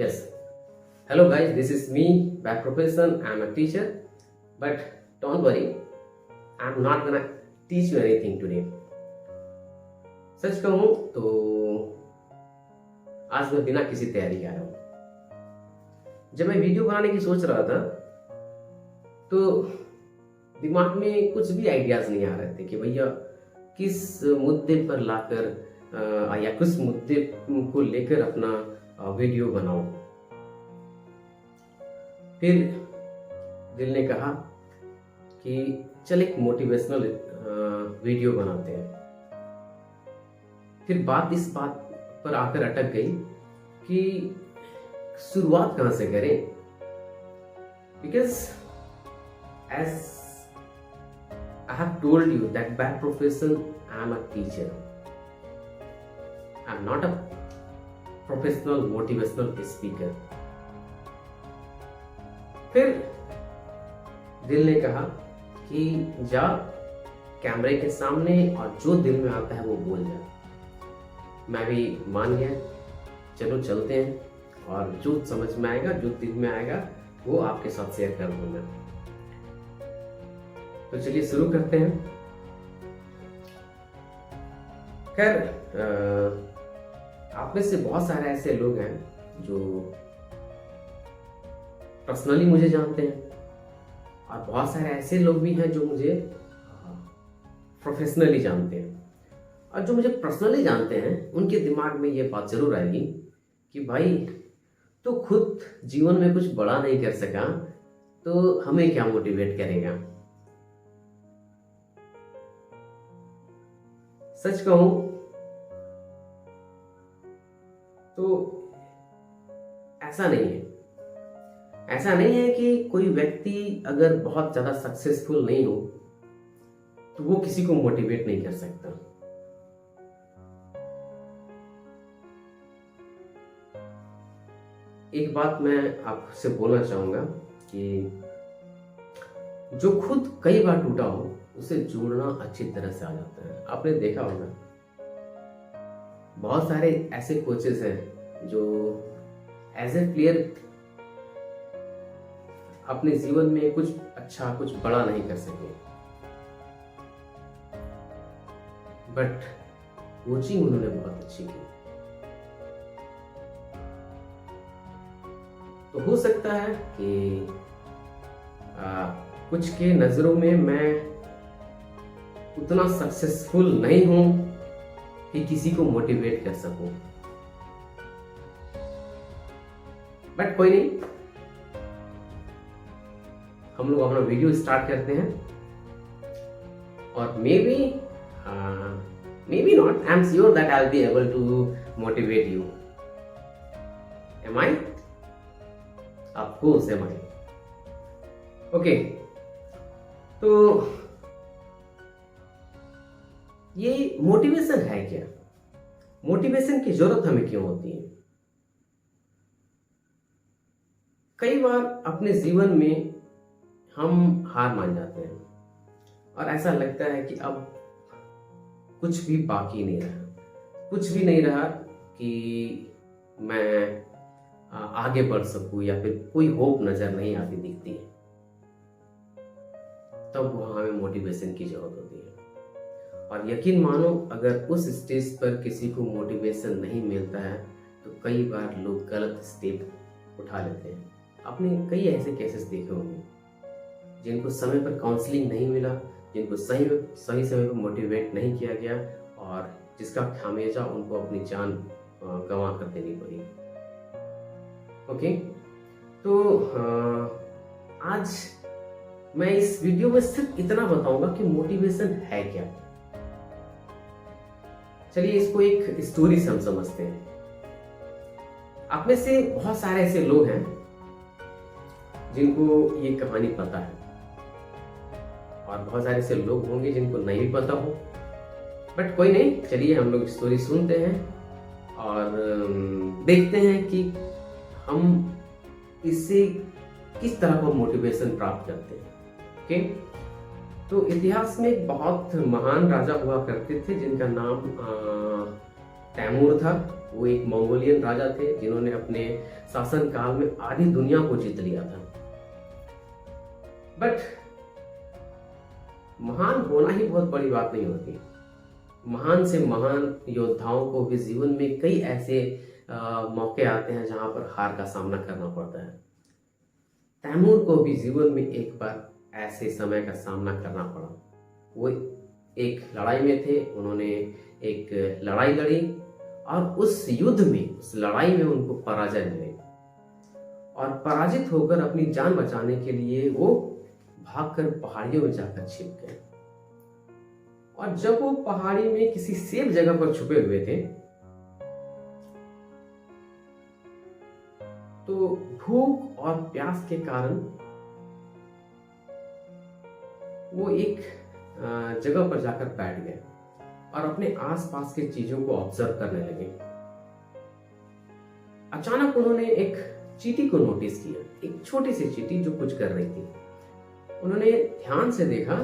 Yes. Hello guys, this is me by profession. I'm a teacher, but don't worry, I'm not gonna teach you anything today. सच कहूँ तो आज मैं बिना किसी तैयारी के आया हूँ। जब मैं वीडियो बनाने की सोच रहा था तो दिमाग में कुछ भी आइडियाज नहीं आ रहे थे कि भैया किस मुद्दे पर लाकर या किस मुद्दे को लेकर अपना वीडियो बनाऊं। फिर दिल ने कहा कि चल एक मोटिवेशनल वीडियो बनाते हैं। फिर बात इस बात पर आकर अटक गई कि शुरुआत कहां से करें, because as I have told you that by profession I am a teacher. I am not a professional motivational speaker. फिर दिल ने कहा कि जा कैमरे के सामने और जो दिल में आता है वो बोल जा। मैं भी मान गया, चलो चलते हैं और जो समझ में आएगा, जो दिल में आएगा वो आपके साथ शेयर कर दूंगा। तो चलिए शुरू करते हैं। खैर आप में से बहुत सारे ऐसे लोग हैं जो पर्सनली मुझे जानते हैं और बहुत सारे ऐसे लोग भी हैं जो मुझे प्रोफेशनली जानते हैं। और जो मुझे पर्सनली जानते हैं उनके दिमाग में ये बात जरूर आएगी कि भाई तो खुद जीवन में कुछ बड़ा नहीं कर सका तो हमें क्या मोटिवेट करेगा। सच कहूं तो ऐसा नहीं है। ऐसा नहीं है कि कोई व्यक्ति अगर बहुत ज्यादा सक्सेसफुल नहीं हो तो वो किसी को मोटिवेट नहीं कर सकता। एक बात मैं आपसे बोलना चाहूंगा कि जो खुद कई बार टूटा हो उसे जोड़ना अच्छी तरह से आ जाता है। आपने देखा होगा बहुत सारे ऐसे कोचेस हैं जो एज ए प्लेयर अपने जीवन में कुछ अच्छा कुछ बड़ा नहीं कर सके, बट कोचिंग उन्होंने बहुत अच्छी की। तो हो सकता है कि कुछ के नजरों में मैं उतना सक्सेसफुल नहीं हूं कि किसी को मोटिवेट कर सकूं, बट कोई नहीं, हम लोग अपना वीडियो स्टार्ट करते हैं। और maybe not, I am sure that I will be able to motivate you. Am I? Of course am I. Okay, तो ये मोटिवेशन है क्या? मोटिवेशन की जरूरत हमें क्यों होती है? कई बार अपने जीवन में हम हार मान जाते हैं और ऐसा लगता है कि अब कुछ भी बाकी नहीं रहा, कुछ भी नहीं रहा कि मैं आगे बढ़ सकूं या फिर कोई होप नजर नहीं आती दिखती है। तब वहां हमें मोटिवेशन की जरूरत होती है। और यकीन मानो अगर उस स्टेज पर किसी को मोटिवेशन नहीं मिलता है तो कई बार लोग गलत स्टेप उठा लेते हैं। आपने कई ऐसे केसेस देखे होंगे जिनको समय पर काउंसलिंग नहीं मिला, जिनको सही समय पर मोटिवेट नहीं किया गया और जिसका खामियाजा उनको अपनी जान गंवा कर देनी पड़ी। ओके, तो आज मैं इस वीडियो में सिर्फ इतना बताऊंगा कि मोटिवेशन है क्या। चलिए इसको एक स्टोरी से हम समझते हैं। आप में से बहुत सारे ऐसे लोग हैं जिनको ये कहानी पता है और बहुत सारे ऐसे लोग होंगे जिनको नहीं भी पता हो, बट कोई नहीं, चलिए हम लोग स्टोरी सुनते हैं और देखते हैं कि हम इससे किस तरह का मोटिवेशन प्राप्त करते हैं। ओके, तो इतिहास में एक बहुत महान राजा हुआ करते थे जिनका नाम तैमूर था, वो एक मंगोलियन राजा थे जिन्होंने अपने शासन काल में आधी दुनिया को जीत लिया था। बट महान होना ही बहुत बड़ी बात नहीं होती। महान से महान योद्धाओं को भी जीवन में कई ऐसे मौके आते हैं जहां पर हार का सामना करना पड़ता है। तैमूर को भी जीवन में एक बार ऐसे समय का सामना करना पड़ा। वो एक लड़ाई में थे, उन्होंने एक लड़ाई लड़ी और उस युद्ध में, उस लड़ाई में उनको पराजय मिली और पराजित होकर अपनी जान बचाने के लिए वो भागकर पहाड़ियों में जाकर छिप गए। और जब वो पहाड़ी में किसी सेफ जगह पर छुपे हुए थे तो भूख और प्यास के कारण वो एक जगह पर जाकर बैठ गए और अपने आसपास के चीजों को ऑब्जर्व करने लगे। अचानक उन्होंने एक चींटी को नोटिस किया, एक छोटी सी चींटी जो कुछ कर रही थी। उन्होंने ध्यान से देखा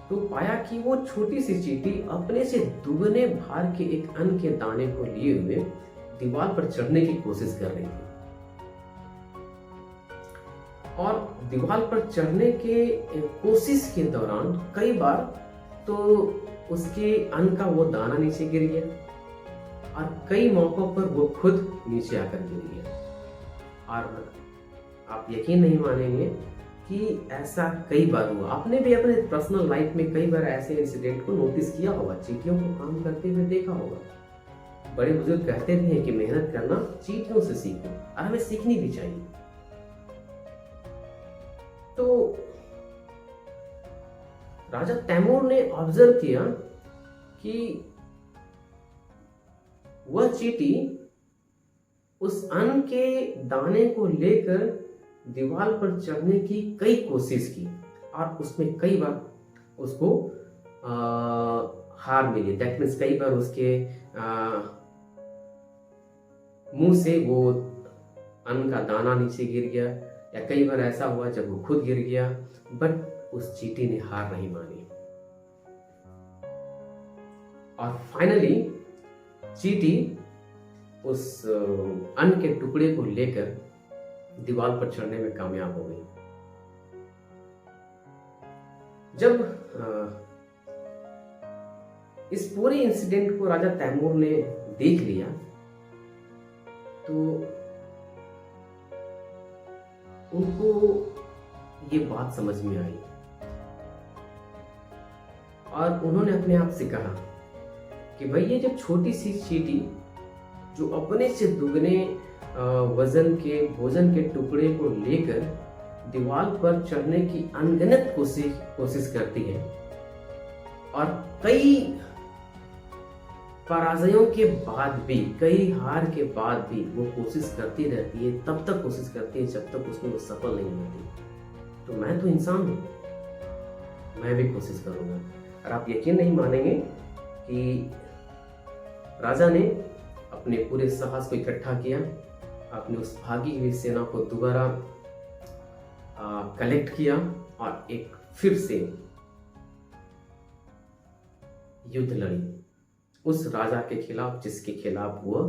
तो पाया कि वो छोटी सी चींटी अपने से दुगने भार के एक अन्न के दाने को लिए हुए दीवार पर चढ़ने की कोशिश कर रही थी। और दीवार पर चढ़ने के कोशिश के दौरान कई बार तो उसके अन्न का वो दाना नीचे गिर गया और कई मौकों पर वो खुद नीचे आकर गिर गया। और आप यकीन नहीं मानेंगे कि ऐसा कई बार हुआ। आपने भी अपने पर्सनल लाइफ में कई बार ऐसे इंसिडेंट को नोटिस किया होगा, चींटियों को काम करते हुए देखा होगा। बड़े बुजुर्ग कहते भी हैं कि मेहनत करना चींटियों से सीखो और हमें सीखनी भी चाहिए। तो राजा तैमूर ने ऑब्जर्व किया कि वह चींटी उस अन्न के दाने को लेकर दीवार पर चढ़ने की कई कोशिश की और उसमें कई बार उसको हार मिली। दैट मीन्स कई बार उसके मुंह से वो अन्न का दाना नीचे गिर गया या कई बार ऐसा हुआ जब वो खुद गिर गया। बट उस चींटी ने हार नहीं मानी और फाइनली चींटी उस अन्न के टुकड़े को लेकर दीवार पर चढ़ने में कामयाब हो गई। जब इस पूरे इंसिडेंट को राजा तैमूर ने देख लिया तो उनको ये बात समझ में आई और उन्होंने अपने आप से कहा कि भाई ये जो छोटी सी चींटी जो अपने से दुगने वजन के भोजन के टुकड़े को लेकर दीवार पर चढ़ने की अनगिनत कोशिश करती है और कई पराजयों के बाद भी, कई हार के बाद भी वो कोशिश करती रहती है, तब तक कोशिश करती है जब तक उसमें वो सफल नहीं होती। तो मैं तो इंसान हूं, मैं भी कोशिश करूंगा। और आप यकीन नहीं मानेंगे कि राजा ने अपने पूरे साहस को इकट्ठा किया, अपने उस भागी हुई सेना को दोबारा कलेक्ट किया और एक फिर से युद्ध लड़ी उस राजा के खिलाफ जिसके खिलाफ वह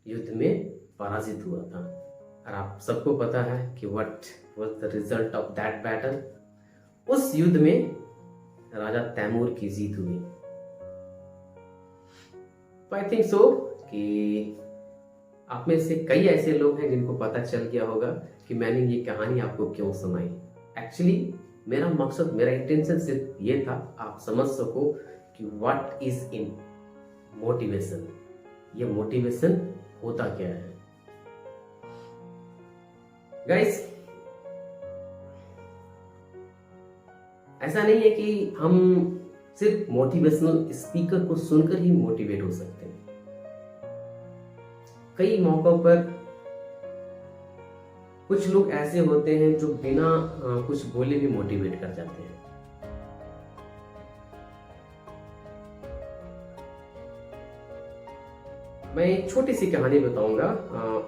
युद्ध में पराजित हुआ था। और आप सबको पता है कि what was the result of that battle. उस युद्ध में राजा तैमूर की जीत हुई। आई थिंक सो कि आप में से कई ऐसे लोग हैं जिनको पता चल गया होगा कि मैंने ये कहानी आपको क्यों सुनाई। एक्चुअली मेरा मकसद, मेरा इंटेंशन सिर्फ ये था आप समझ सको कि व्हाट इज इन मोटिवेशन, ये मोटिवेशन होता क्या है। गाइस, ऐसा नहीं है कि हम सिर्फ मोटिवेशनल स्पीकर को सुनकर ही मोटिवेट हो सकते हैं। कई मौकों पर कुछ लोग ऐसे होते हैं जो बिना कुछ बोले भी मोटिवेट कर जाते हैं। मैं एक छोटी सी कहानी बताऊंगा।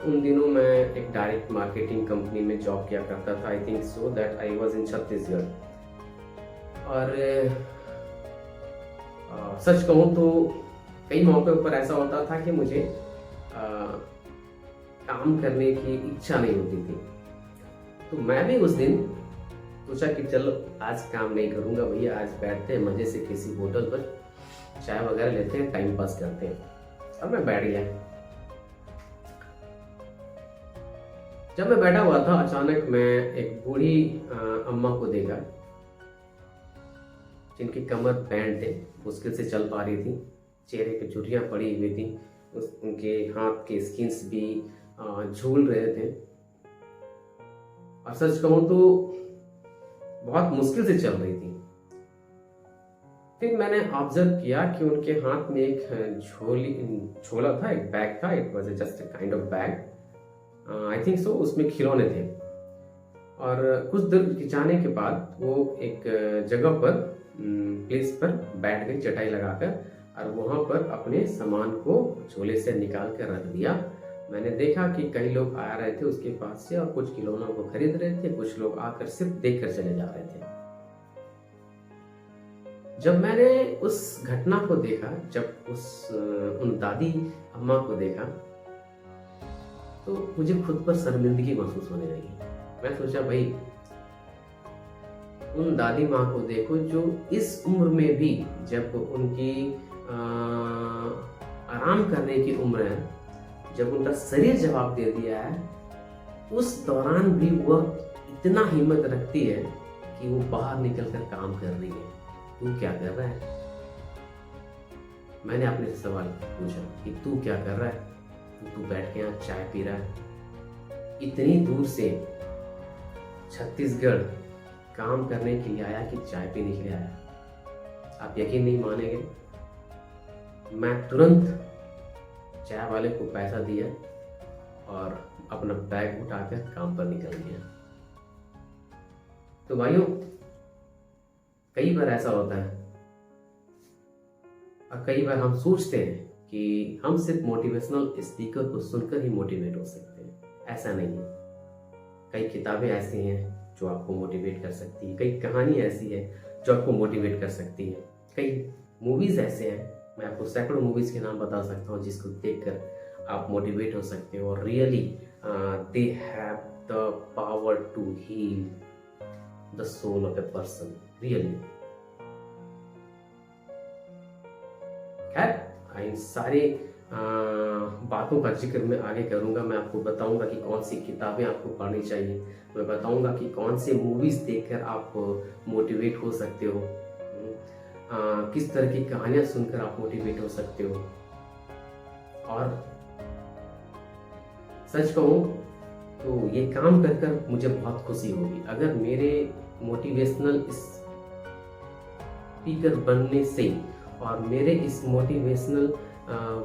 उन दिनों मैं एक डायरेक्ट मार्केटिंग कंपनी में जॉब किया करता था। I think so that I was in Chhattisgarh. और सच कहूं तो कई मौके पर ऐसा होता था कि मुझे काम करने की इच्छा नहीं होती थी, तो मैं भी उस दिन सोचा कि चलो आज काम नहीं करूंगा भैया, आज बैठते हैं मजे से किसी होटल पर चाय वगैरह लेते हैं, टाइम पास करते हैं। अब मैं बैठ गया। जब मैं बैठा हुआ था अचानक मैं एक बूढ़ी अम्मा को देखा, जिनकी कमर बैंड थे, मुश्किल से चल पा रही थी, चेहरे पे झुर्रियाँ पड़ी हुई थी, उनके हाथ के स्किन्स भी झूल रहे थे, और सच कहूं तो बहुत मुश्किल से चल रही थी। फिर मैंने ऑब्जर्व किया कि उनके हाथ में एक झोला था, एक बैग था। It was just a kind of bag, I think so. उसमें खिलौने थे, और कुछ दूर खिंचाने के बाद वो एक जगह पर प्लेस पर बैठ गई चटाई लगाकर, और वहां पर अपने सामान को झोले से निकाल कर रख दिया। मैंने देखा कि कई लोग आ रहे थे उसके पास से और कुछ खिलौनों को खरीद रहे थे, कुछ लोग आकर सिर्फ देख कर चले जा रहे थे। जब मैंने उस घटना को देखा, जब उन दादी अम्मा को देखा, तो मुझे खुद पर शर्मिंदगी महसूस होने लगी। मैं सोचा भाई, उन दादी माँ को देखो जो इस उम्र में भी, जब उनकी आराम करने की उम्र है, जब उनका शरीर जवाब दे दिया है, उस दौरान भी वह इतना हिम्मत रखती है कि वो बाहर निकलकर काम कर रही है। तू क्या कर रहा है? मैंने अपने से सवाल पूछा कि तू क्या कर रहा है? तू बैठ के यहाँ चाय पी रहा है, इतनी दूर से छत्तीसगढ़ काम करने के लिए आया कि चाय पीने के लिए आया? आप यकीन नहीं मानेंगे, मैं तुरंत चाय वाले को पैसा दिया और अपना बैग उठाकर काम पर निकल गया। तो भाइयों, कई बार ऐसा होता है, और कई बार हम सोचते हैं कि हम सिर्फ मोटिवेशनल स्पीकर को सुनकर ही मोटिवेट हो सकते हैं। ऐसा नहीं है। कई किताबें ऐसी हैं जो आपको मोटिवेट कर सकती है, कई कहानी ऐसी है जो आपको मोटिवेट कर सकती है, कई मूवीज ऐसे हैं, मैं आपको सैकड़ों मूवीज के नाम बता सकता हूँ जिसको देखकर आप मोटिवेट हो सकते हो। और really they have the power to heal the soul of a person, really. खैर, इन सारे बातों का जिक्र मैं आगे करूंगा। मैं आपको बताऊंगा कि कौन सी किताबें आपको पढ़नी चाहिए, मैं बताऊंगा कि कौन से मूवीज देखकर आप मोटिवेट हो सकते हो, किस तरह की कहानियां सुनकर आप मोटिवेट हो सकते हो। और सच कहूं तो ये काम कर कर मुझे बहुत खुशी होगी। अगर मेरे मोटिवेशनल स्पीकर बनने से और मेरे इस मोटिवेशनल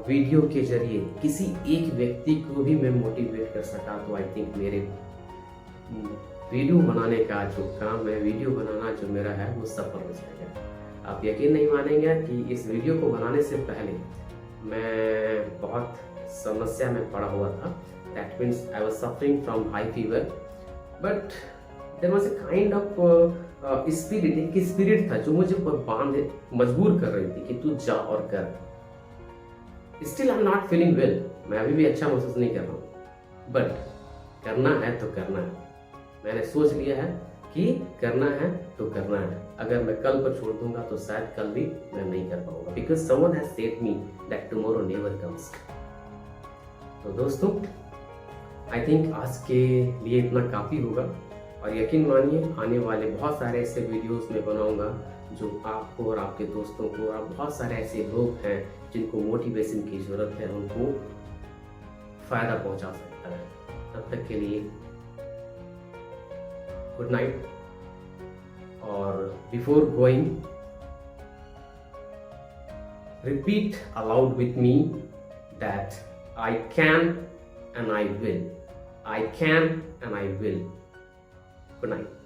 वीडियो के जरिए किसी एक व्यक्ति को भी मैं मोटिवेट कर सका, तो आई थिंक मेरे वीडियो बनाने का जो काम है, वीडियो बनाना जो मेरा है, वो सफल हो जाएगा। आप यकीन नहीं मानेंगे कि इस वीडियो को बनाने से पहले मैं बहुत समस्या में पड़ा हुआ था। That means I was suffering from high fever, but there was a kind of spirit, एक स्पिरिट था जो मुझे बांधे मजबूर कर रही थी कि तू जा और कर। Still I am not feeling well, मैं अभी भी अच्छा महसूस नहीं कर रहा हूँ, बट करना है तो करना है। मैंने सोच लिया है कि करना है तो करना है। अगर मैं कल पर छोड़ दूंगा तो शायद कल भी मैं नहीं कर पाऊंगा, because someone has said me that tomorrow never comes. तो दोस्तों, आई थिंक आज के लिए इतना काफ़ी होगा, और यकीन मानिए आने वाले बहुत सारे ऐसे वीडियोस मैं बनाऊंगा जो आपको और आपके दोस्तों को, और बहुत सारे ऐसे लोग हैं जिनको मोटिवेशन की ज़रूरत है, उनको फ़ायदा पहुंचा सकता है। तब तक के लिए गुड नाइट, और before going repeat allowed with me that I can and I will. I can and I will. Good night.